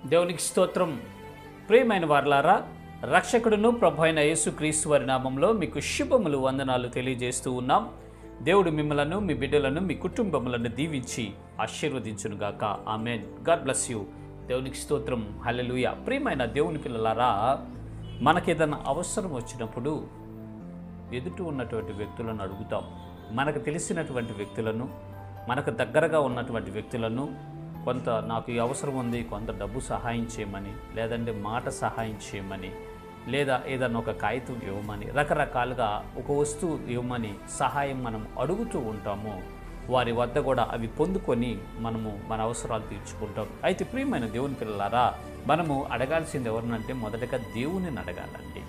దేవునికి స్తోత్రం. ప్రియమైన వారలారా, రక్షకుడును ప్రభు అయిన యేసుక్రీస్తు వారి నామంలో మీకు శుభములు, వందనాలు తెలియజేస్తూ ఉన్నాం. దేవుడు మిమ్మలను, మీ బిడ్డలను, మీ కుటుంబములను దీవించి ఆశీర్వదించునుగాక. ఆమెన్. God bless you. దేవునికి స్తోత్రం. హల్లెలూయా. ప్రియమైన దేవుని పిల్లలారా, మనకేదైనా అవసరం వచ్చినప్పుడు ఎదుటి ఉన్నటువంటి వ్యక్తులను అడుగుతాం. మనకు తెలిసినటువంటి వ్యక్తులను, మనకు దగ్గరగా ఉన్నటువంటి వ్యక్తులను కొంత నాకు ఈ అవసరం ఉంది, కొంత డబ్బు సహాయం చేయమని, లేదంటే మాట సహాయం చేయమని, లేదా ఏదన్నా ఒక కాగితం ఇవ్వమని, రకరకాలుగా ఒక వస్తువు ఇవ్వమని సహాయం మనం అడుగుతూ ఉంటాము. వారి వద్ద కూడా అవి పొందుకొని మనము మన అవసరాలు తీర్చుకుంటాం. అయితే ప్రియమైన దేవుని పిల్లలారా, మనము అడగాల్సింది ఎవరినంటే మొదటగా దేవునిని అడగాలండి.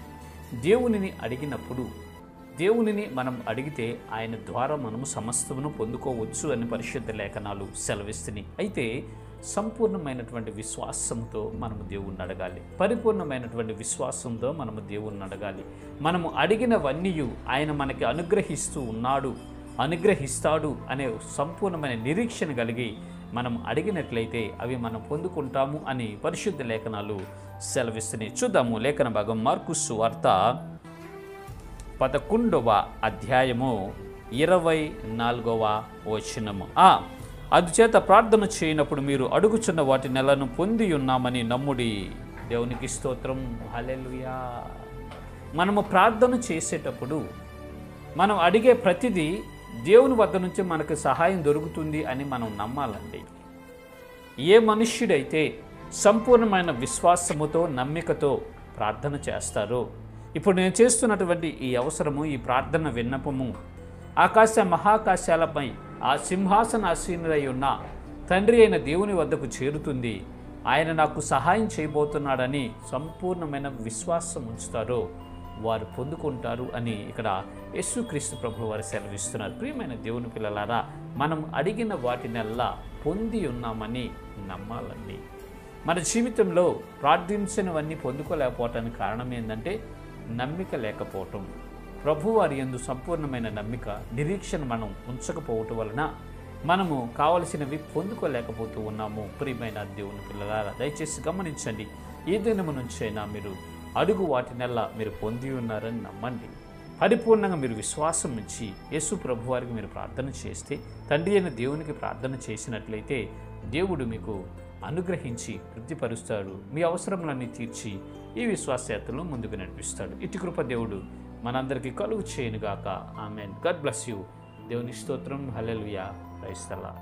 దేవునిని అడిగినప్పుడు, దేవునిని మనం అడిగితే ఆయన ద్వారా మనము సమస్తమును పొందుకోవచ్చు అని పరిశుద్ధ లేఖనాలు సెలవిస్తున్నాయి. అయితే సంపూర్ణమైనటువంటి విశ్వాసంతో మనము దేవుణ్ణి అడగాలి. పరిపూర్ణమైనటువంటి విశ్వాసంతో మనము దేవుణ్ణి అడగాలి. మనము అడిగినవన్నీ ఆయన మనకి అనుగ్రహిస్తాడు అనే సంపూర్ణమైన నిరీక్షణ కలిగి మనం అడిగినట్లయితే అవి మనం పొందుకుంటాము అని పరిశుద్ధ లేఖనాలు సెలవిస్తున్నాయి. చూద్దాము లేఖన భాగం. మార్కు సువార్త 11వ అధ్యాయము 24వ వచనము. అందుచేత ప్రార్థన చేయనప్పుడు మీరు అడుగుచున్న వాటి నెలను పొంది ఉన్నామని నమ్ముడి. దేవునికి స్తోత్రం. హల్లెలూయా. మనము ప్రార్థన చేసేటప్పుడు మనం అడిగే ప్రతిదీ దేవుని వద్ద నుంచి మనకు సహాయం దొరుకుతుంది అని మనం నమ్మాలండి. ఏ మనుష్యుడైతే సంపూర్ణమైన విశ్వాసముతో, నమ్మికతో ప్రార్థన చేస్తారో, ఇప్పుడు నేను చేస్తున్నటువంటి ఈ అవసరము, ఈ ప్రార్థన విన్నపము ఆకాశ మహాకాశాలపై ఆ సింహాసనాసీనుడై ఉన్న తండ్రి అయిన దేవుని వద్దకు చేరుతుంది. ఆయన నాకు సహాయం చేయబోతున్నాడని సంపూర్ణమైన విశ్వాసం ఉంచుతారో వారు పొందుకుంటారు అని ఇక్కడ యేసుక్రీస్తు ప్రభువు వారు సెలవిస్తున్నారు. ప్రియమైన దేవుని పిల్లలారా, మనం అడిగిన వాటినల్లా పొంది ఉన్నామని నమ్మాలండి. మన జీవితంలో ప్రార్థించినవన్నీ పొందుకోలేకపోవటానికి కారణం ఏంటంటే నమ్మిక లేకపోవటం. ప్రభువారి యందు సంపూర్ణమైన నమ్మిక, నిరీక్షణ మనం ఉంచకపోవటం వలన మనము కావలసినవి పొందుకోలేకపోతూ ఉన్నాము. ప్రియమైన దేవుని పిల్లలారా, దయచేసి గమనించండి. ఏ దినము నుంచైనా మీరు అడుగు వాటినల్లా మీరు పొంది ఉన్నారని నమ్మండి. పరిపూర్ణంగా మీరు విశ్వాసం ఉంచి యేసు ప్రభువారికి మీరు ప్రార్థన చేస్తే, తండ్రి అయిన దేవునికి ప్రార్థన చేసినట్లయితే దేవుడు మీకు అనుగ్రహించి తృప్తిపరుస్తాడు. మీ అవసరములన్నీ తీర్చి ఈ విశ్వాసయాత్రలో ముందుకు నడిపిస్తాడు. ఇటు కృప దేవుడు మనందరికీ కలుగు చేయనుగాక. ఆమెన్. God bless you. దేవుని స్తోత్రం. హల్లెలూయా. Praise the lord.